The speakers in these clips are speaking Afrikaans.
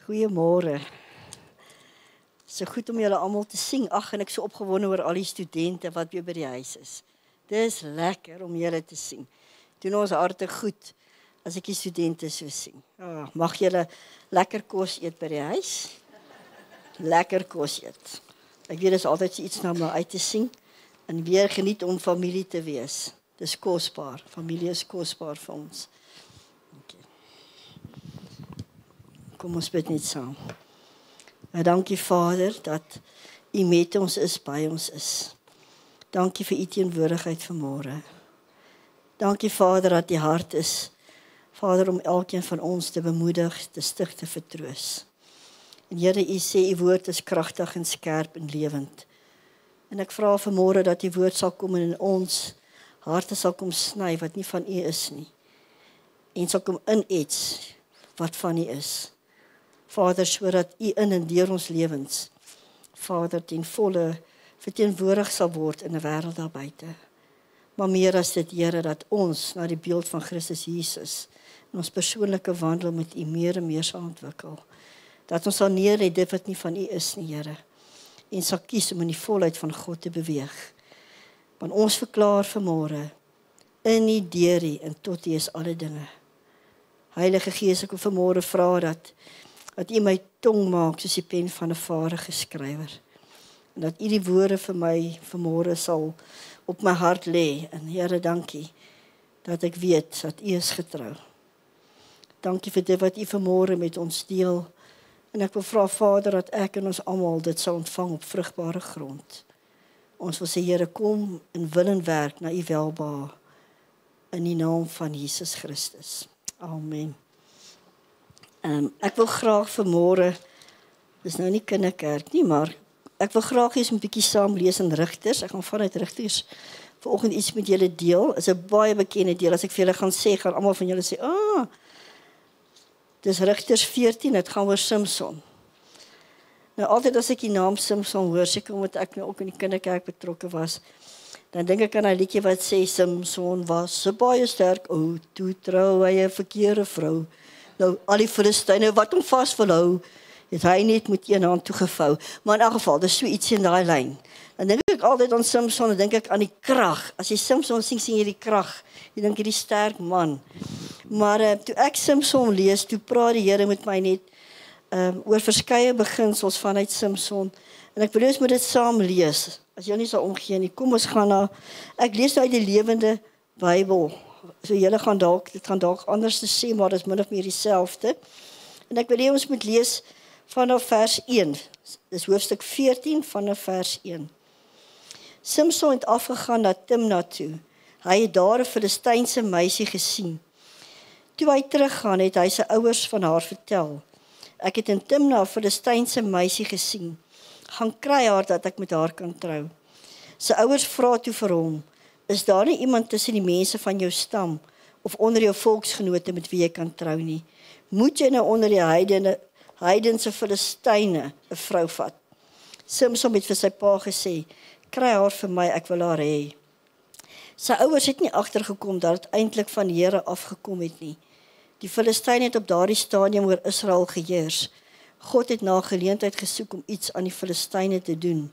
Goeiemôre. So goed om julle almal te sien. Ag, en ek so opgewonde oor al die studente wat weer by die huis is. Dis lekker om julle te sien. Doen ons harte goed as ek die studente so sien. Mag julle lekker kos eet by die huis. Lekker kos eet. Ek weet dis altyd iets na my uit te sien en weer geniet om familie te wees. Dis kosbaar. Familie is kosbaar vir ons. Kom ons bid net saam. Dankie Vader dat U met ons is, by ons is. Dankie vir U teenwoordigheid vanmôre. Dankie Vader dat U hart is, Vader, om elkeen van ons te bemoedig, te stig, te vertroos. En Here, U sê U woord is kragtig en skerp en lewend. En ek vra vanmôre dat U woord sal kom en in ons harte sal kom sny wat nie van U is nie. En sal kom inets wat van U is. Vader, sodat U in en deur ons lewens, Vader, ten volle verteenwoordig sal word in 'n wêreld daar buite. Maar meer as dit, Here, dat ons na die beeld van Christus Jesus in ons persoonlike wandel met U meer en meer sal ontwikkel. Dat ons sal neerlê dit wat nie van U is nie, Here, en sal kies om in die volheid van God te beweeg. Want ons verklaar vanmôre, in U, deur U en tot U is alle dinge. Heilige Gees, ek wil vanmôre vra dat U my tong maak soos die pen van 'n vaardige skrywer. En dat U die woorde vir my vanmôre sal op my hart lê. En Here, dankie dat ek weet dat U is getrou. Dankie vir dit wat U vanmôre met ons deel. En ek wil vra, Vader, dat ek en ons almal dit sal ontvang op vrugbare grond. Ons wil sê, Here, kom en wil en werk na U welbehae in die naam van Jesus Christus. Amen. Ek wil graag vanmôre, dis nou nie kinderkerk nie, maar ek wil graag eens 'n bietjie saam lees in Rigters. Ek gaan vanuit Rigters vanoggend iets met julle deel. Is 'n baie bekende deel. As ek vir julle gaan sê, gaan almal van julle sê, dis Rigters 14, dit gaan oor Samson. Nou altyd as ek die naam Samson hoor, seker omdat ek nou ook in die kinderkerk betrokke was, dan dink ek aan 'n liedjie wat sê, Samson was 'n baie sterk ou, toe trou hy 'n verkeerde vrou. Nou, al die Filistyne wat hom vasgehou, het hy net met een hand toegevou. Maar in elk geval, dis so iets in daai lyn. Dan dink ek altyd aan Samson, dan dink ek aan die krag. As jy Samson sien jy die krag. Jy dink hierdie sterk man. Maar toe ek Samson lees, toe praat die Here met my net oor verskeie beginsels vanuit Samson. En ek wil ons moet dit saam lees. As jy nie sal omgee nie, kom ons gaan na. Ek lees uit die Lewende Bybel. So julle gaan dit gaan dalk anders te sê, maar dit is min of meer dieselfde. En ek wil hê ons moet lees vanaf vers 1. Dis hoofstuk 14 vanaf vers 1. Samson het afgegaan na Timna toe. Hy het daar 'n Filistynse meisie gesien. Toe hy teruggaan, het hy sy ouers van haar vertel. Ek het in Timna 'n Filistynse meisie gesien. Gaan kry haar dat ek met haar kan trou. Sy ouers vra toe vir hom, is daar nie iemand tussen die mense van jou stam of onder jou volksgenote met wie jy kan trou nie? Moet jy nou onder die heidense Filistyne 'n vrou vat? Samson het vir sy pa gesê, kry haar vir my, ek wil haar hê. Sy ouers het nie agtergekom dat dit eintlik van die Here afgekom het nie. Die Filistyne het op daardie stadium oor Israel geheers. God het na 'n geleentheid gesoek om iets aan die Filistyne te doen.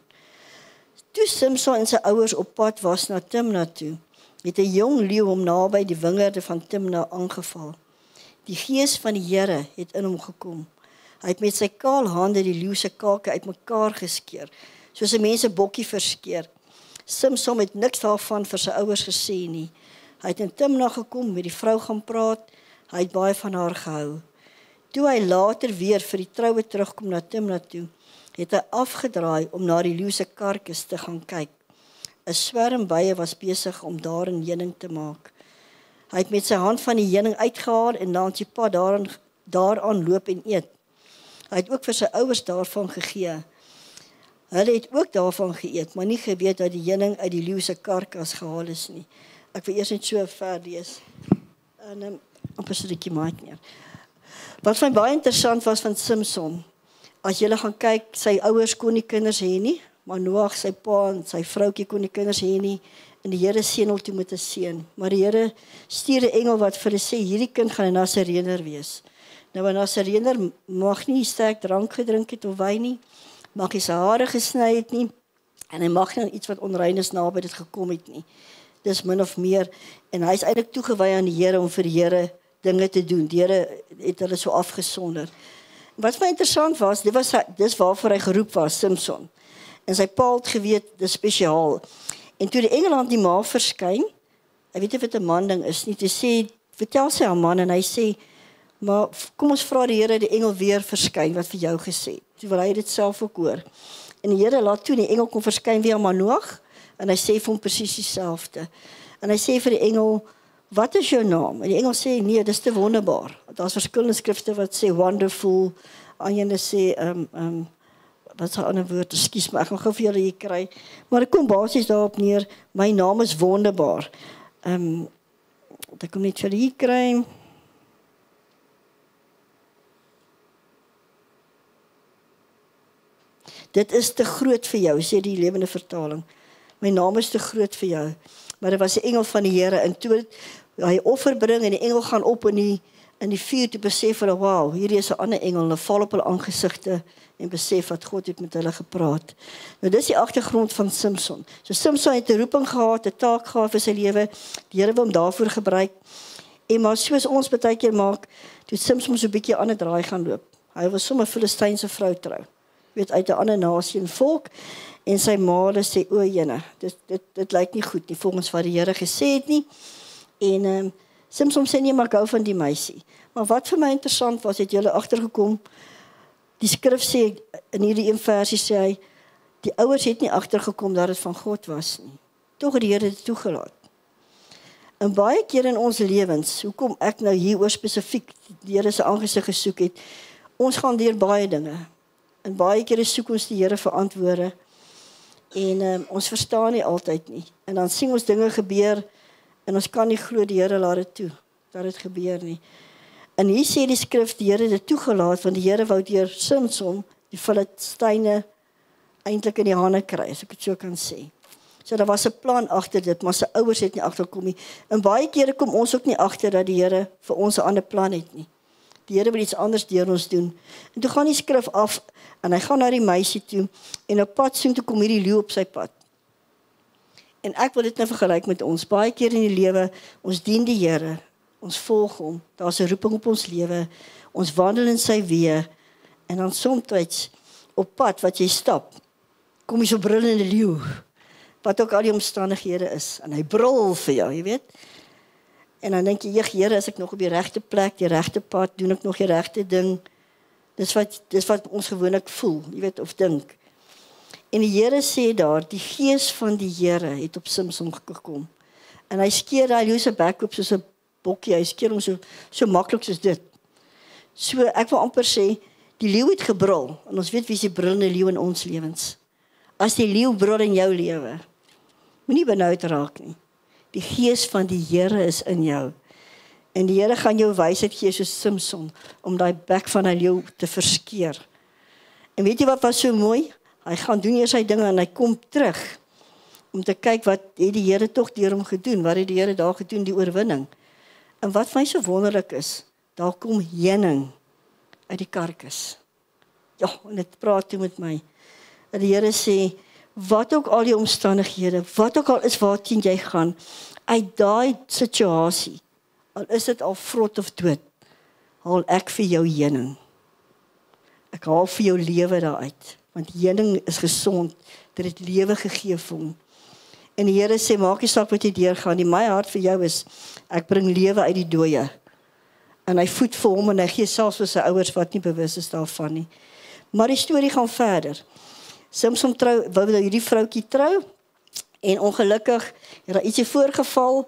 Toe Samson en sy ouers op pad was na Timna toe, het 'n jong leeu hom naby die wingerde van Timna aangeval. Die gees van die Here het in hom gekom. Hy het met sy kaal hande die leeu se kake uitmekaar geskeur, soos 'n mens 'n bokkie verskeer. Samson het niks daarvan vir sy ouers gesê nie. Hy het in Timna gekom, met die vrou gaan praat, hy het baie van haar gehou. Toe hy later weer vir die troue terugkom na Timna toe, het hy afgedraai om na die leeu se karkas te gaan kyk. 'n Swerm bye was besig om daarin heuning te maak. Hy het met sy hand van die heuning uitgehaal en langs die pad daaraan loop en eet. Hy het ook vir sy ouers daarvan gegee. Hulle het ook daarvan geëet, maar nie geweet dat die heuning uit die leeu se karkas gehaal is nie. Ek wil eers net so ver lees. En amper so 'n bietjie maak neer. Wat vir my baie interessant was van Samson, as jy gaan kyk, sy ouers kon nie kinders hê nie, maar Noag, sy pa en sy vroutjie kon nie kinders hê nie, en die Here seën hom toe met 'n seun. Maar die Here stuur 'n engel wat vir hulle sê, hierdie kind gaan 'n Nasareëner wees. Nou, 'n Nasareëner mag nie sterk drank gedrink het of wyn nie, mag nie sy hare gesny het nie, en hy mag nie iets wat onrein is naby dit gekom het nie. Dis min of meer, en hy is eintlik toegewy aan die Here om vir die Here dinge te doen. Die Here het hulle so afgesonder. Wat vir my interessant was, dis waarvoor hy geroep was, Samson. En sy pa het geweet, dis spesiaal. En toe die engel aan die ma verskyn, hy weet nie of dit 'n man ding is nie, toe sê, vertel sy aan man, en hy sê, maar kom ons vra die Here die engel weer verskyn, wat vir jou gesê het. Toe wil hy dit self ook hoor. En die Here laat toe die engel kom verskyn weer aan Manoag, en hy sê vir hom presies dieselfde. En hy sê vir die engel, wat is jou naam? En die engel sê, nee, dis te wonderbaar. Daar's verskillende skrifte wat sê wonderful, ander sê, wat is 'n ander woord, ekskuus, maar ek gaan gou vir julle hier kry. Maar dit kom basies daarop neer, my naam is wonderbaar. Ek kom net vir julle hier kry. Dit is te groot vir jou, sê die lewende vertaling. My naam is te groot vir jou. Maar dit was 'n engel van die Here, en toe hy offer bring, en die engel gaan op in die vuur, te besef hulle, wow, hierdie is 'n ander engel, hulle val op hulle aangesigte, en besef dat God het met hulle gepraat. Nou dis die agtergrond van Samson. So Samson het 'n roeping gehad, 'n taak gehad vir sy lewe, die Here wil hom daarvoor gebruik, en maar soos ons baie keer maak, toe Samson so 'n bietjie aan 'n draai gaan loop. Hy was sommer 'n Filistynse vrou trou, weet, uit 'n ander nasie en volk, en sy ma sê, o jene, dit lyk nie goed nie, volgens wat die Here gesê het nie, en Samson sê nie, maar gou van die meisie. Maar wat vir my interessant was, het julle agtergekom, die skrif sê, in hierdie een versie sê hy, die ouers het nie agtergekom dat dit van God was nie. Tog het die Here dit toegelaat. En baie keer in ons lewens, hoekom ek nou hieroor spesifiek die Here se aangesig gesoek het, ons gaan deur baie dinge. En baie kere soek ons die Here vir antwoorde, en ons verstaan nie altyd nie. En dan sien ons dinge gebeur, en ons kan nie glo die Here laat dit toe, dat dit gebeur nie. En hier sê die skrif, die Here het dit toegelaat, want die Here wou deur Samson die Filistyne eintlik in die hande kry, as ek dit so kan sê. So daar was 'n plan agter dit, maar sy ouers het nie agterkom nie. En baie kere kom ons ook nie agter dat die Here vir ons 'n ander plan het nie. Die Here wil iets anders deur ons doen. En toe gaan die skrif af, en hy gaan na die meisie toe, en op pad soontoe kom hierdie leeu op sy pad. En ek wil dit nou vergelyk met ons. Baie keer in die lewe, ons dien die Here, ons volg hom, daar's 'n roeping op ons lewe, ons wandel in sy weë, en dan soms op pad wat jy stap, kom jy so brullende leeu, wat ook al die omstandighede is, en hy brul vir jou, jy weet. En dan dink jy, Here, is ek nog op die regte plek, die regte pad, doen ek nog die regte ding? Dis wat ons gewoonlik voel, jy weet, of dink. En die Here sê daar, die gees van die Here het op Samson gekom. En hy skeer daai leeu se bek oop soos 'n bokkie, hy skeer hom so maklik soos dit. So, ek wil amper sê, die leeu het gebrul, en ons weet wie is die brullende leeu in ons lewens. As die leeu brul in jou lewe, moenie benoud raak nie. Die gees van die Here is in jou. En die Here gaan jou wysheid gee soos Samson, om daai bek van die leeu te verskeer. En weet jy wat was so mooi? Hy gaan doen eers sy dinge, en hy kom terug, om te kyk wat het die Here tog deur hom gedoen, wat het die Here daar gedoen, die oorwinning. En wat vir my so wonderlik is, daar kom heuning uit die karkas. Ja, en dit praat toe met my. En die Here sê, wat ook al die omstandighede, wat ook al is waarteen jy gaan, uit daai situasie, al is dit al vrot of dood, haal ek vir jou heuning. Ek haal vir jou lewe daaruit, want heuning is gesond, dit het lewe gegee vir hom. En die Here sê, maak nie saak wat jy deurgaan nie, my hart vir jou is, ek bring lewe uit die dooie. En hy voed vir hom, en hy gee selfs vir sy ouers wat nie bewus is daarvan nie. Maar die storie gaan verder. Samson wou hierdie vroutjie trou, en ongelukkig het daar ietsie voorgeval,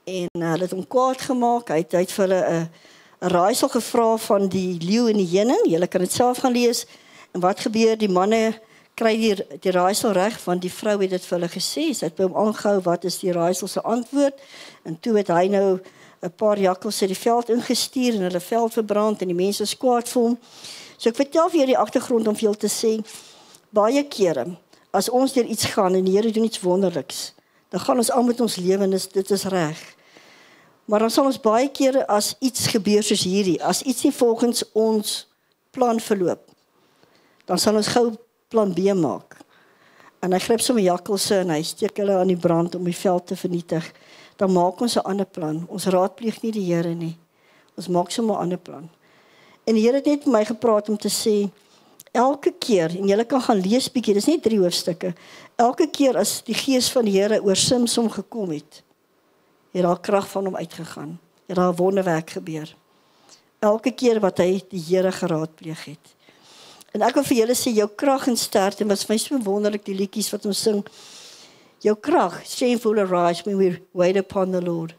en hulle het hom kwaad gemaak, hy het vir hulle 'n raaisel gevra van die leeu en die heuning, julle kan dit self gaan lees, en wat gebeur, die manne kry die raaisel reg, want die vrou het dit vir hulle gesê, sy het by hom aangehou, wat is die raaisel se antwoord, en toe het hy nou 'n paar jakkals uit die veld ingestuur, en hulle veld verbrand, en die mense is kwaad vir hom. So ek vertel vir julle die agtergrond om vir julle te sê, baie kere, as ons deur iets gaan, en die Here doen iets wonderliks, dan gaan ons aan met ons lewe, en dit is reg. Maar dan sal ons baie kere as iets gebeur soos hierdie, as iets nie volgens ons plan verloop, dan sal ons gou plan B maak. En hy gryp sommer jakkalse en hy steek hulle aan die brand om die veld te vernietig. Dan maak ons 'n ander plan. Ons raadpleeg nie die Here nie. Ons maak sommer 'n ander plan. En die Here het net met my gepraat om te sê, elke keer, en julle kan gaan lees bietjie, dis net 3 hoofstukke, elke keer as die gees van die Here oor Samson gekom het daar krag van hom uitgegaan. Het daar 'n wonderwerk gebeur. Elke keer wat hy die Here geraadpleeg het. En ek wil vir julle sê, jou krag en sterkte, was vir my so wonderlik die liedjies wat ons sing. Jou krag, strength will arise when we wait upon the Lord.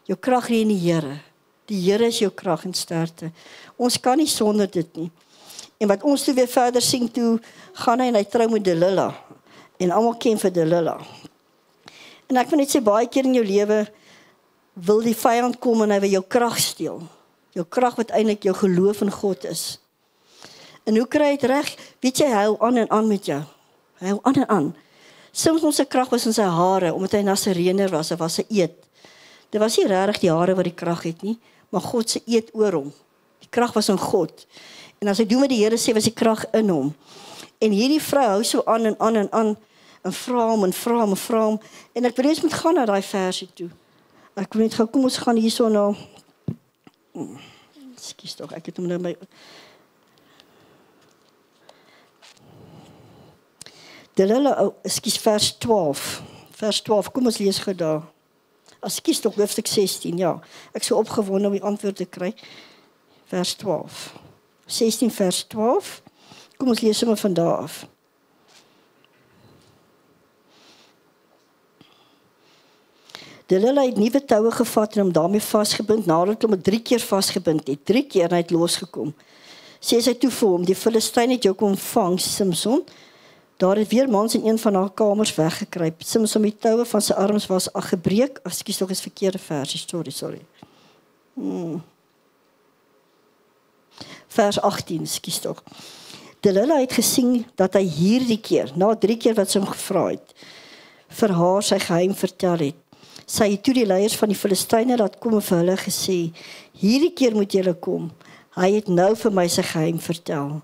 Jou krag lê in die Here. Die Here is jou krag en sterkte. Ons kan nie sonder dit nie. En wat ons toe weer verder sien, toe gaan hy en hy trou met Delilah. En almal ken vir Delilah. En ek wil net sê, baie keer in jou lewe wil die vyand kom en hy wil jou krag steel. Jou krag wat eintlik jou geloof in God is. En hoe kry hy dit reg? Weet jy, hy hou aan met jou. Hy hou aan. Samson se krag was in sy hare, omdat hy Nasareëner was, hy was 'n eed. Dit was nie regtig die hare wat die krag het nie, maar God se eed oor hom. Die krag was in God. En as hy doen wat die Here sê, was die krag in hom. En hierdie vrou hou so aan, en vra hom. En ek wil eens moet gaan na daai versie toe. Ek wil net gou, kom ons gaan hierso na, ekskuus tog, ek het hom nou by, Delilah, ekskuus, vers 12, kom ons lees gou daar. Ekskuus tog, hoofstuk 16, ja. Ek so opgewonde om die antwoord te kry. Vers 12. 16 vers 12. Kom ons lees sommer van daar af. Delilah het nuwe toue gevat en hom daarmee vasgebind, nadat hom 3 keer vasgebind het. 3 keer en hy het losgekom. Sê sy toe vir hom, die Filistyn het jou kom vang, Samson. Daar het weer mans in een van haar kamers weggekruip. Samson met die toue van sy arms was al gebreek. Ekskuus tog, is verkeerde versie, sorry. Vers 18, ekskuus tog. Delilah het gesien dat hy hierdie keer, na 3 keer wat sy hom gevra het, vir haar sy geheim vertel het. Sy het toe die leiers van die Filistyne laat kom en vir hulle gesê, hierdie keer moet julle kom. Hy het nou vir my sy geheim vertel.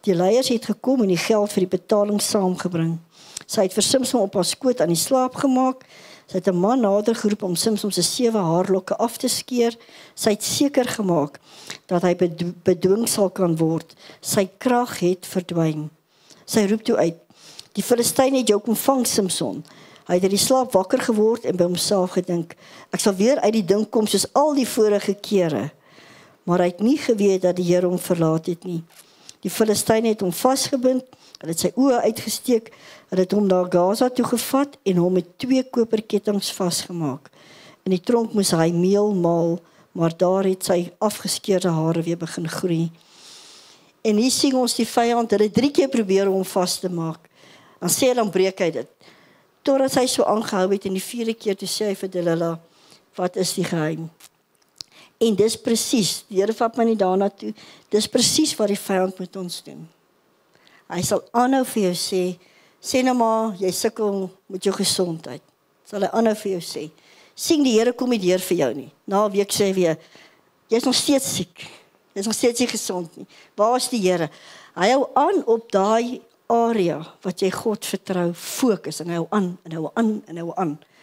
Die leiers het gekom en die geld vir die betaling saamgebring. Sy het vir Samson op haar skoot aan die slaap gemaak. Sy het 'n man nader geroep om Samson se 7 haarlokke af te skeer. Sy het seker gemaak dat hy bedwing sal kan word. Sy krag het verdwyn. Sy roep toe uit, die Filistyne het jou kom vang, Samson. Hy het uit die slaap wakker geword en by homself gedink, ek sal weer uit die ding kom soos al die vorige kere. Maar hy het nie geweet dat die Here hom verlaat het nie. Die Filistyne het hom vasgebind, hulle het sy oë uitgesteek, hulle het hom na Gaza toe gevat en hom met 2 koperkettinge vasgemaak. In die tronk moes hy meel maal, maar daar het sy afgeskeurde hare weer begin groei. En hier sien ons die vyand, hulle 3 keer probeer om hom vas te maak. Dan sê hy, dan breek hy dit. Totdat hy so aangehou het en die 4de keer toe sê hy vir Delilah, wat is die geheim? En dis presies, die Here vat my nie daarna toe, dis presies wat die vyand met ons doen. Hy sal aanhou vir jou sê nou maar, jy sukkel met jou gesondheid. Sal hy aanhou vir jou sê. Sien die Here kom nie deur vir jou nie. Na 'n week sê hy weer, jy is nog steeds siek. Jy is nog steeds nie gesond nie. Waar is die Here? Hy hou aan op daai area wat jy God vertrou, fokus en hy hou aan.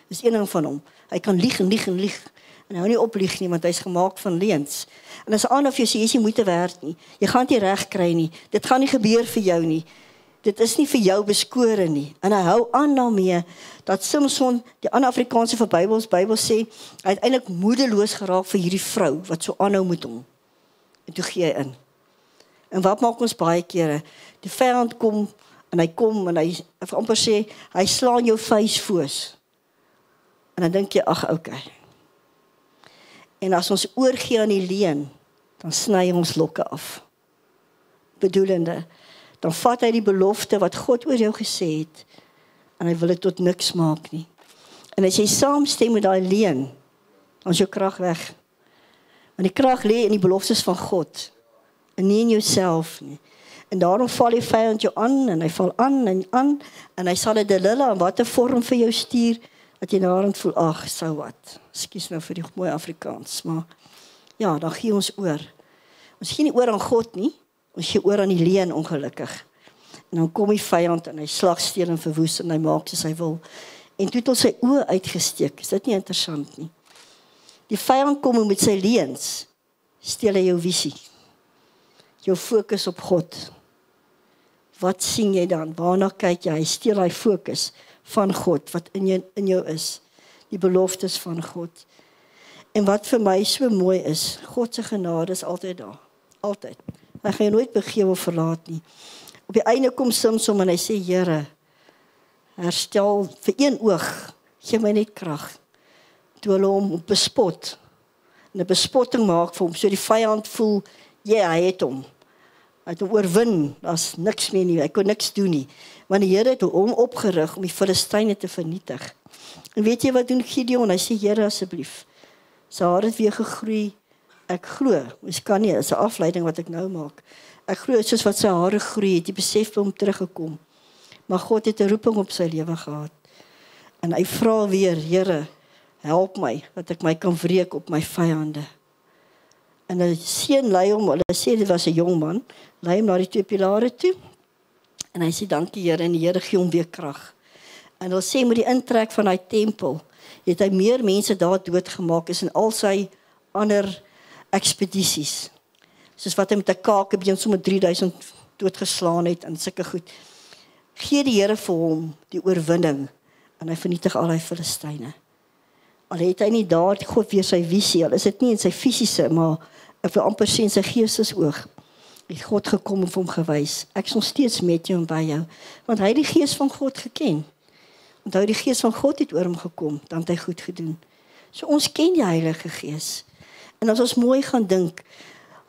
Dis een ding van hom. Hy kan lieg. En hy hou nie op lieg nie, want hy is gemaak van leuns. En as aan of jy sê, jy is nie moeite werd nie. Jy gaan dit nie reg kry nie. Dit gaan nie gebeur vir jou nie. Dit is nie vir jou beskore nie. En hy hou aan daarmee dat Samson, die ander Afrikaanse van Bybel sê, hy het eintlik moedeloos geraak vir hierdie vrou wat so aanhou met hom. En toe gee hy in. En wat maak ons baie kere? Die vyand kom en hy amper sê, hy slaan jou vuis foos. En dan dink jy, ag, okay. En as ons oorgee aan die leuen, dan sny hy ons lokke af. Bedoelende, dan vat hy die belofte wat God oor jou gesê het, en hy wil dit tot niks maak nie. En as jy saamstem met daai leuen, dan is jou krag weg. Want die krag lê in die beloftes van God, en nie in jouself nie. En daarom val die vyand jou aan, en hy val aan, en hy sal 'n Delilah in watter vorm vir jou stuur, dat jy naderhand voel, ag, so wat. Ekskuus nou vir die mooi Afrikaans, maar ja, dan gee ons oor. Ons gee nie oor aan God nie, ons gee oor aan die leuen ongelukkig. En dan kom die vyand en hy slag, steel en verwoes en hy maak soos hy wil. En toe het ons sy oë uitgesteek. Is dit nie interessant nie? Die vyand kom met sy leuns, steel hy jou visie. Jou fokus op God. Wat sien jy dan? Waarna kyk jy? Hy steel hy fokus van God, wat in jou is. Die beloftes van God. En wat vir my so mooi is, God se genade is altyd daar. Altyd. Hy gaan jou nooit begewe of verlaat nie. Op die einde kom Samson en hy sê, Here, herstel vir een oog, gee my net krag. Toe hulle hom bespot, en 'n bespotting maak vir hom, so die vyand voel, hy het hom. Hy het hom oorwin, daar's niks meer nie, hy kon niks doen nie. Want die Here het hom opgerig om die Filistyne te vernietig. En weet jy wat doen Gideon? Hy sê, Here, asseblief, sy haar het weer gegroei, ek glo, ons kan nie, is 'n afleiding wat ek nou maak. Ek glo, soos wat sy hare groei, het die besef by hom teruggekom. Maar God het 'n roeping op sy lewe gehad. En hy vra weer, Here, help my, dat ek my kan wreek op my vyande. En 'n seun lei hom, hulle sê dit was 'n jong man, lei hom na die 2 pilare toe. En hy sê, dankie Here, en die Here gee hom weer krag. En hulle sê, met die intrek van hy tempel, het hy meer mense daar doodgemaak is en al sy ander ekspedisies. Soos wat hy met 'n kakebeen sommer 3000 doodgeslaan het en sulke goed. Gee die Here vir hom die oorwinning en hy vernietig al die Filistyne. Al het hy nie daar God weer sy visie, al is dit nie in sy fisiese, maar ek wil amper sê in sy geestesoog, het God gekom en vir hom gewys. Ek is nog steeds met jou en by jou, want hy het die gees van God geken. Onthou, die gees van God het oor hom gekom, dan het hy goed gedoen. So ons ken die Heilige Gees. En as ons mooi gaan dink,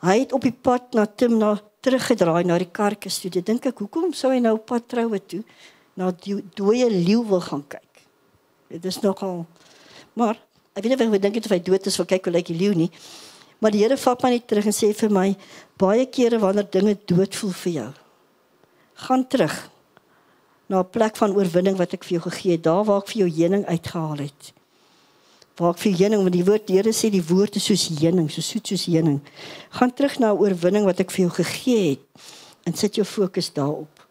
hy het op die pad na Timna teruggedraai na die karkas toe. Dink ek, hoekom sou hy nou op pad troue toe na die dooie leeu wil gaan kyk? Dit is nogal, maar ek weet nie of ek dink het of hy dood is, wil kyk hoe lyk die leeu nie. Maar die Here vat my net terug en sê vir my, baie kere wanneer dinge dood voel vir jou, gaan terug na 'n plek van oorwinning wat ek vir jou gegee het, daar waar ek vir jou heuning uitgehaal het. Waar ek vir heuning, want die Here sê die woord is soos heuning, so soet soos heuning. Gaan terug na 'n oorwinning wat ek vir jou gegee het en sit jou fokus daarop.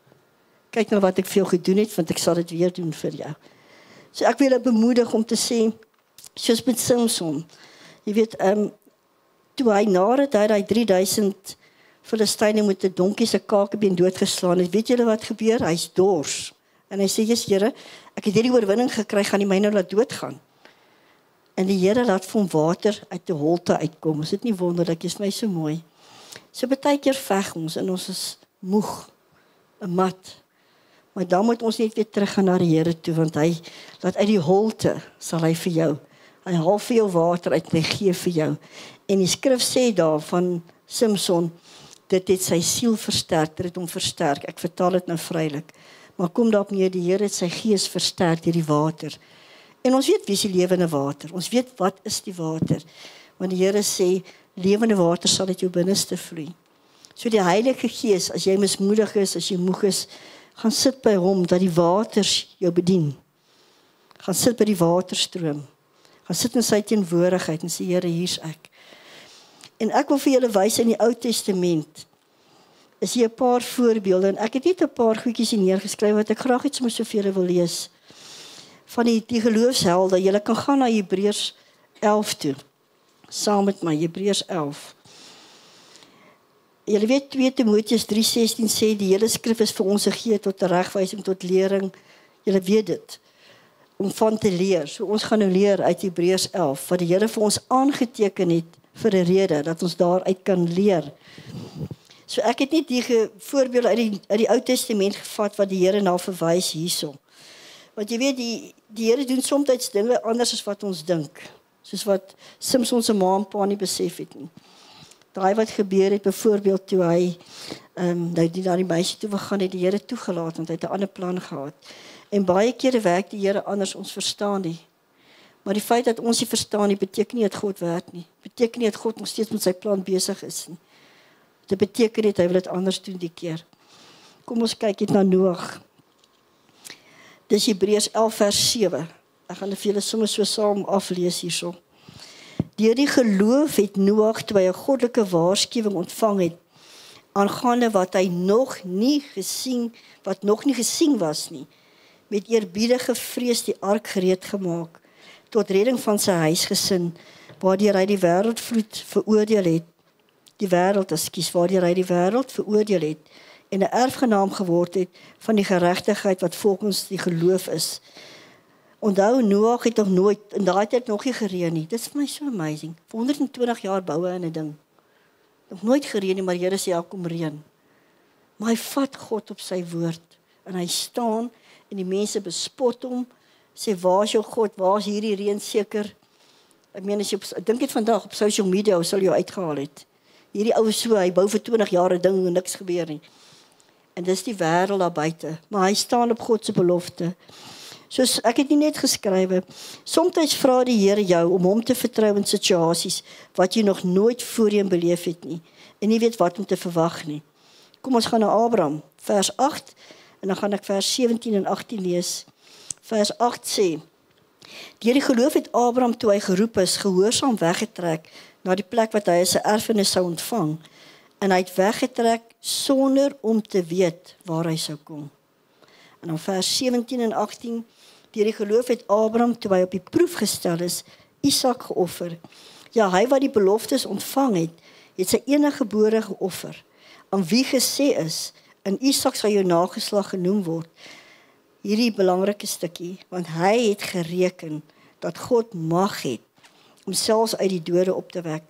Kyk na wat ek vir jou gedoen het, want ek sal dit weer doen vir jou. So ek wil julle bemoedig om te sê, soos met Samson, jy weet, toe hy nadat hy 3000 Filistyne met 'n donkie se kakebeen doodgeslaan het, weet julle wat gebeur? Hy's dors. En hy sê, Jesus Here, ek het hierdie oorwinning gekry, gaan die my nou laat doodgaan. En die Here laat vir hom water uit die holte uitkom. Is dit nie wonderlik? Is my so mooi. So baie keer veg ons en ons is moeg, 'n mat. Maar dan moet ons net weer terug gaan na die Here toe, want hy laat uit die holte sal hy vir jou. Hy haal vir jou water uit en hy gee vir jou. En die skrif sê daar van Samson, dit het sy siel versterk, dit het hom versterk. Ek vertaal dit nou vrylik. Maar kom daarop neer, die Here het sy gees versterk deur die water. En ons weet wie is die lewende water. Ons weet wat is die water. Want die Here sê, lewende water sal uit jou binneste vloei. So die Heilige Gees, as jy mismoedig is, as jy moeg is, gaan sit by hom, dat die waters jou bedien. Gaan sit by die waterstroom. Gaan sit in sy teenwoordigheid en sê, Here, hier's ek. En ek wil vir julle wys in die Ou Testament, is hier 'n paar voorbeelde, en ek het net 'n paar goedjies hier neergeskryf, wat ek graag iets met soveel wil lees, van die geloofshelde. Julle kan gaan na Hebreërs 11 toe, saam met my, Hebreërs 11. Julle weet 2 Timoteus 3:16 sê, die hele skrif is vir ons gegee tot regwysing, tot lering. Julle weet dit, om van te leer. So ons gaan nou leer uit Hebreërs 11, wat die Here vir ons aangeteken het, vir 'n rede, dat ons daaruit kan leer. So ek het nie die voorbeelde uit die Ou Testament gevat, wat die Here na verwys hierso. Want jy weet, die Here doen soms dinge anders as wat ons dink. Soos wat Samson se ma en pa nie besef het nie. Daai wat gebeur het, byvoorbeeld toe hy na die meisie toe gegaan het, die Here toegelaat, want hy het 'n ander plan gehad. En baie kere werk die Here anders, ons verstaan nie. Maar die feit dat ons nie verstaan nie, beteken nie dat God werk nie. Beteken nie dat God nog steeds met sy plan besig is nie. Dit beteken net, hy wil dit anders doen die keer. Kom ons kyk net na Noag. Dis Hebreërs 11 vers 7. Ek gaan dit vir julle sommer so saam aflees hierso. Deur die geloof het Noag, toe hy 'n goddelike waarskuwing ontvang het, aangaande wat nog nie gesien was nie, met eerbiedige vrees die ark gereed gemaak, tot redding van sy huisgesin, waardeur hy die wêreldvloed veroordeel het, waardeur hy die wêreld veroordeel het, en 'n erfgenaam geword het van die geregtigheid wat volgens die geloof is. Onthou, Noag het nog nooit, in daai tyd nog nie gereën nie. Dit is vir my so amazing. Vir 120 jaar boue in 'n ding. Nog nooit gereën nie, maar die Here sê ja, kom reën. Maar hy vat God op sy woord, en hy staan, en die mense bespot hom, sê, waar is jou God, waar is hierdie reën seker? Ek meen, ek dink dit vandag op social media, sal jou uitgehaal het. Hierdie ou so, hy bou vir 20 jaar 'n ding en niks gebeur nie. En dis die wêreld daar buite, maar hy staan op God se belofte. Soos ek het nie net geskrywe, soms vra die Here jou om hom te vertrou in situasies wat jy nog nooit voorheen beleef het nie, en nie weet wat om te verwag nie. Kom ons gaan na Abraham, vers 8, en dan gaan ek vers 17 en 18 lees. Vers 8 sê, deur die geloof het Abraham, toe hy geroep is, gehoorsaam weggetrek na die plek wat hy as 'n erfenis sou ontvang, en hy het weggetrek sonder om te weet waar hy sou kom. En dan vers 17 en 18, deur die geloof het Abraham, toe hy op die proef gestel is, Isak geoffer. Ja, hy wat die beloftes ontvang het sy enige gebore geoffer, aan wie gesê is, in Isak sal jou nageslag genoem word. Hierdie belangrike stukkie, want hy het gereken dat God mag het om selfs uit die dode op te wek.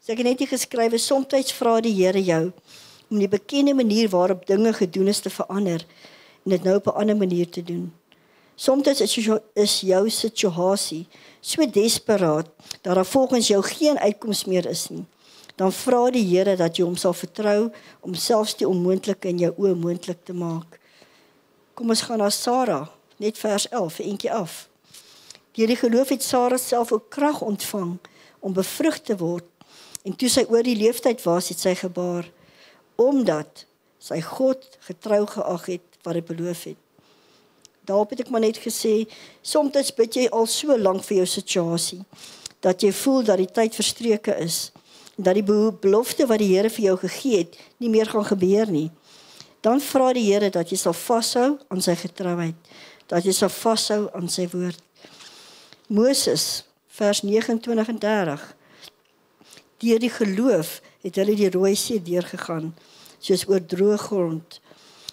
So ek het net hier geskrywe, soms vra die Here jou om die bekende manier waarop dinge gedoen is te verander en dit nou op 'n ander manier te doen. Soms is jou situasie so desperaat dat daar volgens jou geen uitkoms meer is nie. Dan vra die Here dat jy hom sal vertrou om selfs die onmoontlike in jou oë moontlik te maak. Kom ons gaan na Sara, net vers 11, eentjie af. Deur die geloof het Sara self ook krag ontvang om bevrug te word, en toe sy oor die leeftyd was, het sy gebaar, omdat sy God getrou geag het wat hy beloof het. Daarop het ek maar net gesê, soms bid jy al so lank vir jou situasie, dat jy voel dat die tyd verstreke is, en dat die belofte wat die Here vir jou gegee het, nie meer gaan gebeur nie. Dan vra die Here dat jy sal vashou aan sy getrouheid, dat jy sal vashou aan sy woord. Moses, vers 29 en 30, deur die geloof het hulle die Rooi See deurgegaan, soos oor droë grond,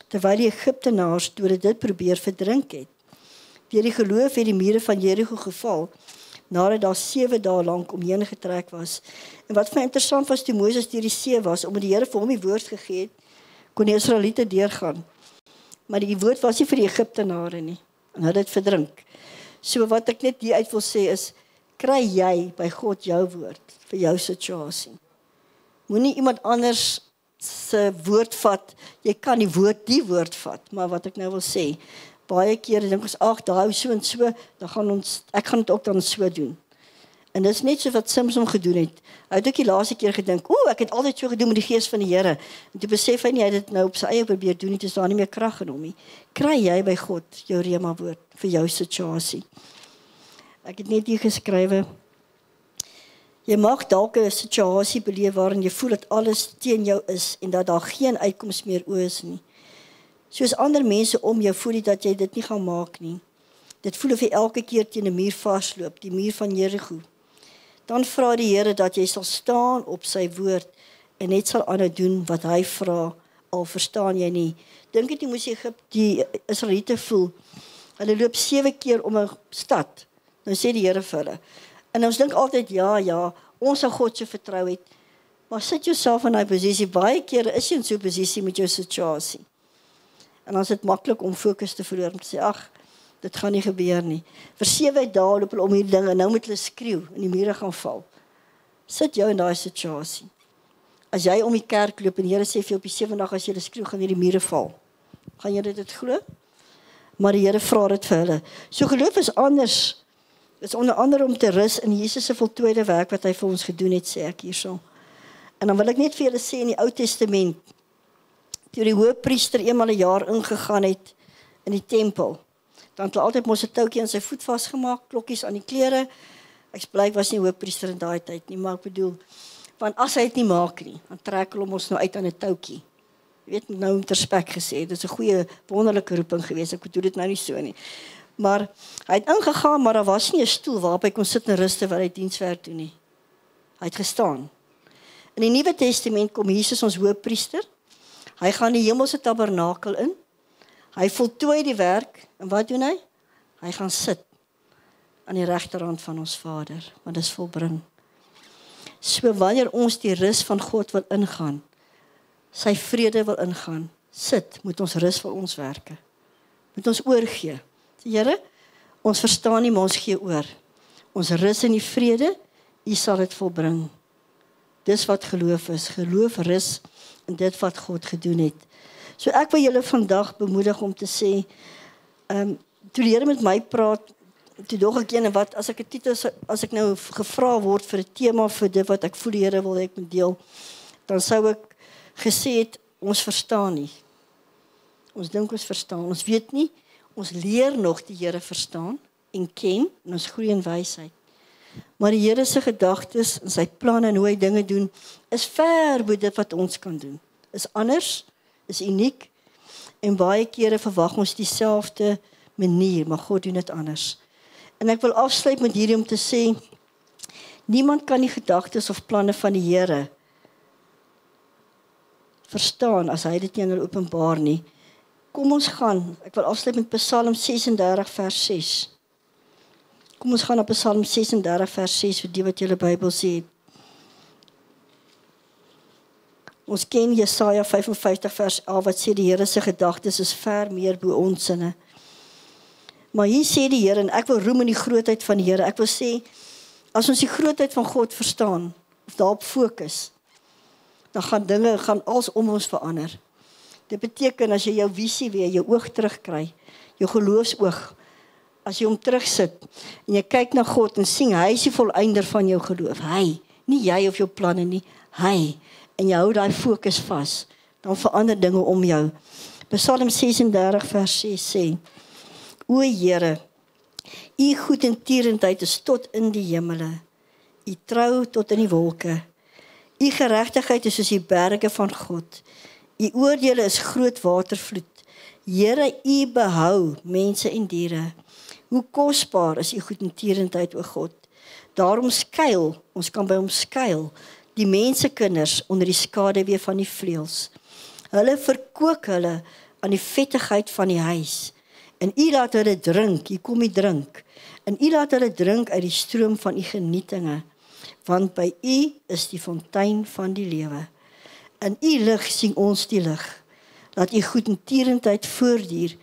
terwyl die Egiptenaars toe dit probeer verdrink het. Deur die geloof het die mure van Jerigo geval, nadat daar 7 dae lank omheen getrek was. En wat vir my interessant was, toe Moses deur die see was, omdat die Here vir hom die woord gegee het, kon die Israeliete deurgaan. Maar die woord was nie vir die Egiptenare nie, en hulle het verdrink. So wat ek net hier uit wil sê is, kry jy by God jou woord vir jou situasie. Moenie iemand anders se woord vat, jy kan die woord vat, maar wat ek nou wil sê, baie kere dink ons, ag, daai so en so, dan ek gaan dit ook dan so doen. En dit is net so wat Samson gedoen het. Hy het ook die laaste keer gedink, ek het altyd so gedoen met die gees van die Here. En toe besef hy nie, hy het dit nou op sy eie probeer doen, dit is daar nie meer krag in hom nie. Kry jy by God jou rema woord vir jou situasie. Ek het net hier geskrywe, jy mag dalk 'n situasie beleef waarin jy voel dat alles teen jou is en dat daar geen uitkoms meer is nie. Soos ander mense om jou voel dat jy dit nie gaan maak nie. Dit voel of jy elke keer teen 'n muur vasloop, die muur van Jerigo. Dan vra die Here dat jy sal staan op sy woord en net sal aanhou doen wat hy vra, al verstaan jy nie. Dink dit jy moes die Israeliete voel. Hulle loop 7 keer om 'n stad. Nou sê die Here vir hulle. En ons dink altyd, ja, ons sal God so vertrou het. Maar sit jouself in daai posisie. Baie kere is jy in so 'n posisie met jou situasie. En dan is dit maklik om fokus te verloor, om te sê, ag, dit gaan nie gebeur nie. Vir 7 dae loop hulle om hierdie ding en nou moet hulle skreeu en die mure gaan val. Sit jou in daai situasie. As jy om die kerk loop en die Here sê vir jou op die 7de dag as jy skreeu gaan hierdie mure val. Gaan jy dit glo? Maar die Here vra dit vir hulle. So geloof is anders. Dit is onder andere om te rus in Jesus se voltooide werk wat hy vir ons gedoen het, sê ek hierso. En dan wil ek net vir julle sê in die Ou Testament, toe die hoëpriester eenmal 'n jaar ingegaan het in die tempel, Dan het hulle altyd mos 'n toukie aan sy voet vasgemaak, klokkies aan die klere. Ek bly ek was nie hoofpriester in daai tyd nie, maar ek bedoel, want as hy dit nie maak nie, dan trek hulle hom ons nou uit aan 'n toukie. Jy weet, nou met respek gesê, dit is 'n goeie, wonderlike roeping geweest, ek bedoel dit nou nie so nie. Maar hy het ingegaan, maar daar was nie 'n stoel waarop hy kon sit en rus terwyl hy dienswerk doen nie. Hy het gestaan. In die Nuwe Testament kom Jesus ons hoofpriester. Hy gaan die hemelse tabernakel in. Hy voltooi die werk en wat doen hy? Hy gaan sit aan die regterhand van ons Vader, want dit is volbring. So wanneer ons die rus van God wil ingaan, sy vrede wil ingaan, sit, moet ons rus vir ons werke. Moet ons oorgee. Here, ons verstaan nie, maar ons gee oor. Ons rus in die vrede, U sal dit volbring. Dis wat geloof is. Geloof rus in dit wat God gedoen het. So ek wil julle vandag bemoedig om te sê, toe die Here met my praat, toe dog ek en wat, as ek nou gevra word vir 'n tema vir dit wat ek voel die Here wil ek moet deel, dan sou ek gesê het, ons verstaan nie. Ons dink ons verstaan, ons weet nie, ons leer nog die Here verstaan en ken, en ons groei in wysheid. Maar die Here se gedagtes en sy planne en hoe hy dinge doen, is ver bo dit wat ons kan doen. Is anders, is uniek, en baie kere verwag ons dieselfde manier, maar God doen dit anders. En ek wil afsluit met hierdie om te sê, niemand kan die gedagtes of planne van die Here verstaan as hy dit nie aan hulle openbaar nie. Kom ons gaan, ek wil afsluit met Psalm 36 vers 6. Kom ons gaan op Psalm 36 vers 6 vir die wat julle Bybel sê. Ons ken Jesaja 55 vers 11 wat sê die Here se gedagtes is ver meer bo ons sinne. Maar hier sê die Here, en ek wil roem in die grootheid van die Here, ek wil sê, as ons die grootheid van God verstaan, of daarop fokus, dan gaan alles om ons verander. Dit beteken, as jy jou visie weer, jou oog terugkry, jou geloofsoog, as jy hom terugsit, en jy kyk na God, en sien, hy is die volëinder van jou geloof, hy, nie jy of jou planne nie, hy, en jy hou daai fokus vas, dan verander dinge om jou. Psalm 36 vers 6 sê, O Here, U goedertierenheid is tot in die hemele, U trou tot in die wolke, U geregtigheid is soos die berge van God, U oordeele is groot watervloed, Here, U behou mense en diere, hoe kosbaar is U goedertierenheid, o God, daarom skuil, ons kan by hom skuil, die mensekinders onder die skaduwee van die vleuels, hulle verkoop hulle aan die vettigheid van die huis, en U laat hulle drink, hier kom die drink, en U laat hulle drink uit die stroom van U genietinge, want by U is die fontein van die lewe. In U lig sien ons die lig, laat U goedertierenheid voortduur,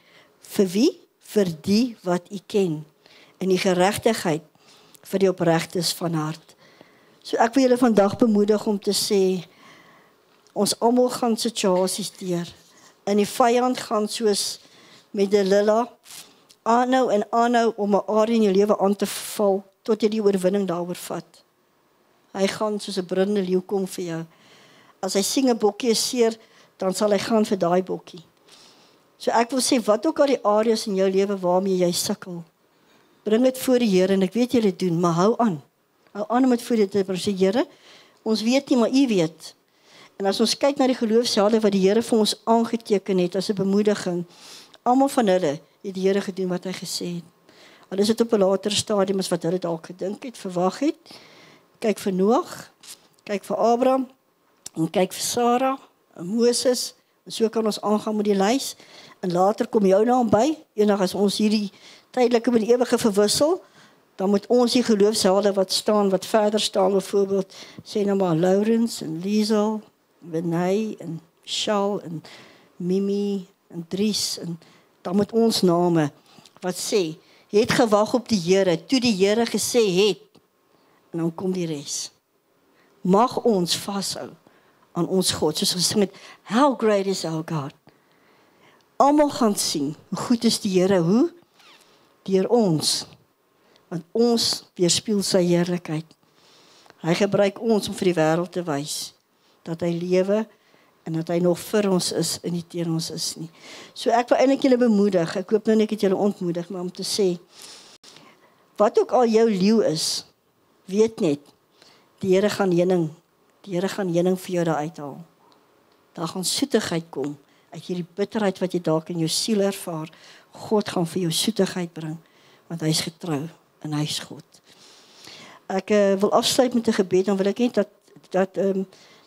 vir wie? Vir die wat U ken, en die geregtigheid vir die opregtes van hart. So ek wil julle vandag bemoedig om te sê, ons almal gaan situasies deur, en die vyand gaan soos met Delilah, aanhou en aanhou om 'n area in jou lewe aan te val, tot jy die oorwinning daaroor vat. Hy gaan soos 'n brullende leeu kom vir jou. As hy sien 'n bokkie is seer, dan sal hy gaan vir daai bokkie. So ek wil sê, wat ook al die areas in jou lewe waarmee jy sukkel, bring dit voor die Here, en ek weet jy dit doen, maar hou aan. Hou aan om dit voor die Here te bring. Sê, Here, ons weet nie, maar U weet. En as ons kyk na die geloofshelde wat die Here vir ons aangeteken het, as 'n bemoediging, almal van hulle het die Here gedoen wat hy gesê het. Al is dit op 'n later stadium as wat hulle dalk gedink het, verwag het. Kyk vir Noag, kyk vir Abraham, en kyk vir Sarah, en Moses, en so kan ons aangaan met die lys, en later kom jou naam by, eendag as ons hierdie tydelike met die ewige verwissel, dan moet ons die geloofshelde wat verder staan, byvoorbeeld, sê nou maar Lawrence, en Liesel, Benay, en Michelle, en Mimi, en Dries, en dan moet ons name, wat sê, het gewag op die Here, toe die Here gesê het, en dan kom die res. Mag ons vashou aan ons God, soos ons sing het, how great is our God. Almal gaan sien, hoe goed is die Here, hoe? Deur ons, want ons weerspieël sy heerlikheid. Hy gebruik ons om vir die wêreld te wys, dat hy lewe en dat hy nog vir ons is en nie teen ons is nie. So ek wil eintlik julle bemoedig, ek hoop nou net ek het julle ontmoedig, maar om te sê, wat ook al jou leeu is, weet net, die Here gaan heuning vir jou daar uithaal. Daar gaan soetigheid kom, uit hierdie bitterheid wat jy dalk in jou siel ervaar, God gaan vir jou soetigheid bring, want hy is getrou, en hy is God. Ek wil afsluit met 'n gebed, dan wil ek net dat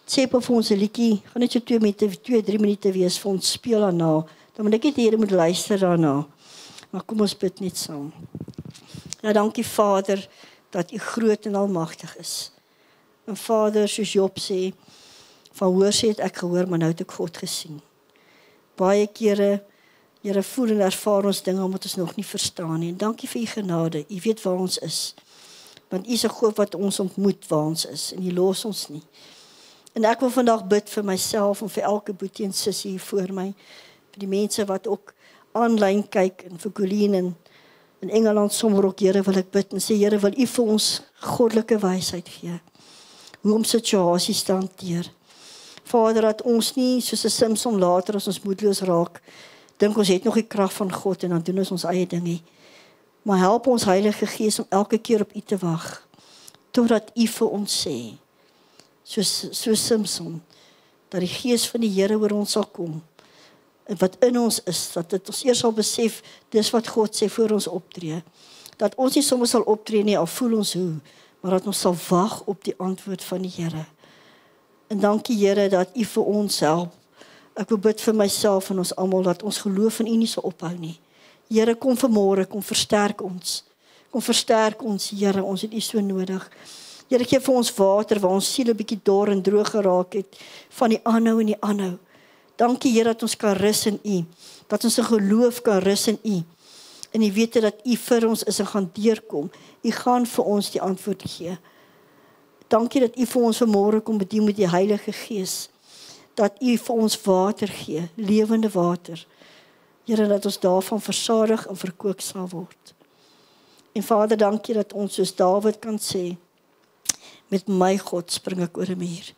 Tshepo vir ons 'n liedjie, gaan net so 2-3 minute wees vir ons speel daarna, dan wil ek net die Here moet luister daarna, maar kom ons bid net saam. Ja, dankie Vader, dat U groot en almagtig is. En Vader, soos Job sê, van hoor sê het ek gehoor, maar nou het ek God gesien. Baie kere, Here, voel en ervaar ons dinge, omdat ons nog nie verstaan nie. En dankie vir U genade, U weet waar ons is. Want U is 'n God wat ons ontmoet waar ons is, en U los ons nie. En ek wil vandag bid vir myself, en vir elke boetie en sussie hier voor my, vir die mense wat ook aanlyn kyk, en vir Colleen en in Engeland sommer ook, Here, wil ek bid, en sê, Here, wil U vir ons goddelike wysheid gee, hoe om situasies te hanteer. Vader, dat ons nie, soos 'n Samson later, as ons moedeloos raak, dink ons het nog die krag van God, en dan doen ons eie ding nie. Maar help ons Heilige Gees om elke keer op U te wag, totdat U vir ons sê, soos Samson, dat die Gees van die Here oor ons sal kom, en wat in ons is, dat dit ons eers sal besef, dis wat God sê voor ons optree, dat ons nie soms sal optree nie, al voel ons hoe, maar dat ons sal wag op die antwoord van die Here. En dankie Here, dat U vir ons help. Ek wil bid vir myself en ons almal, dat ons geloof in U nie sal ophou nie. Here, kom vanmôre, kom versterk ons. Kom versterk ons, Here, ons het U so nodig. Here, gee vir ons water, waar ons siele bietjie dor en droog geraak het, van die aanhou en die aanhou. Dankie Here, dat ons kan rus in U, dat ons 'n geloof kan rus in U, en U weet dat U vir ons is en gaan deurkom. U gaan vir ons die antwoord gee. Dankie dat U vir ons vanmôre kom bedien met die Heilige Gees, dat U vir ons water gee, lewende water. Here, dat ons daarvan versadig en verkoop sal word. En Vader, dankie dat ons soos Dawid kan sê, met my God spring ek oor 'n muur.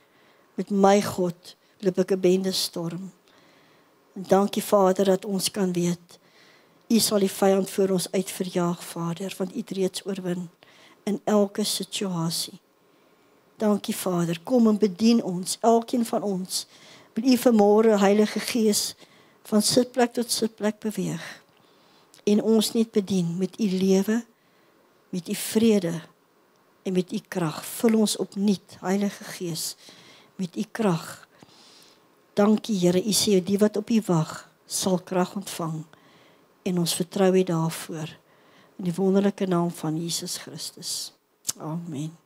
Met my God loop ek 'n bende storm. En dankie Vader, dat ons kan weet, U sal die vyand voor ons uitverjaag, Vader, want U het reeds oorwin in elke situasie. Dankie Vader, kom en bedien ons, elkeen van ons. Wil U vanmôre, Heilige Gees, van sitplek tot sitplek beweeg. En ons net bedien met U lewe, met U vrede en met U krag. Vul ons opnuut, Heilige Gees, met U krag. Dankie Here, U sê die wat op U wag, sal krag ontvang. En ons vertrou U daarvoor. In die wonderlike naam van Jesus Christus. Amen.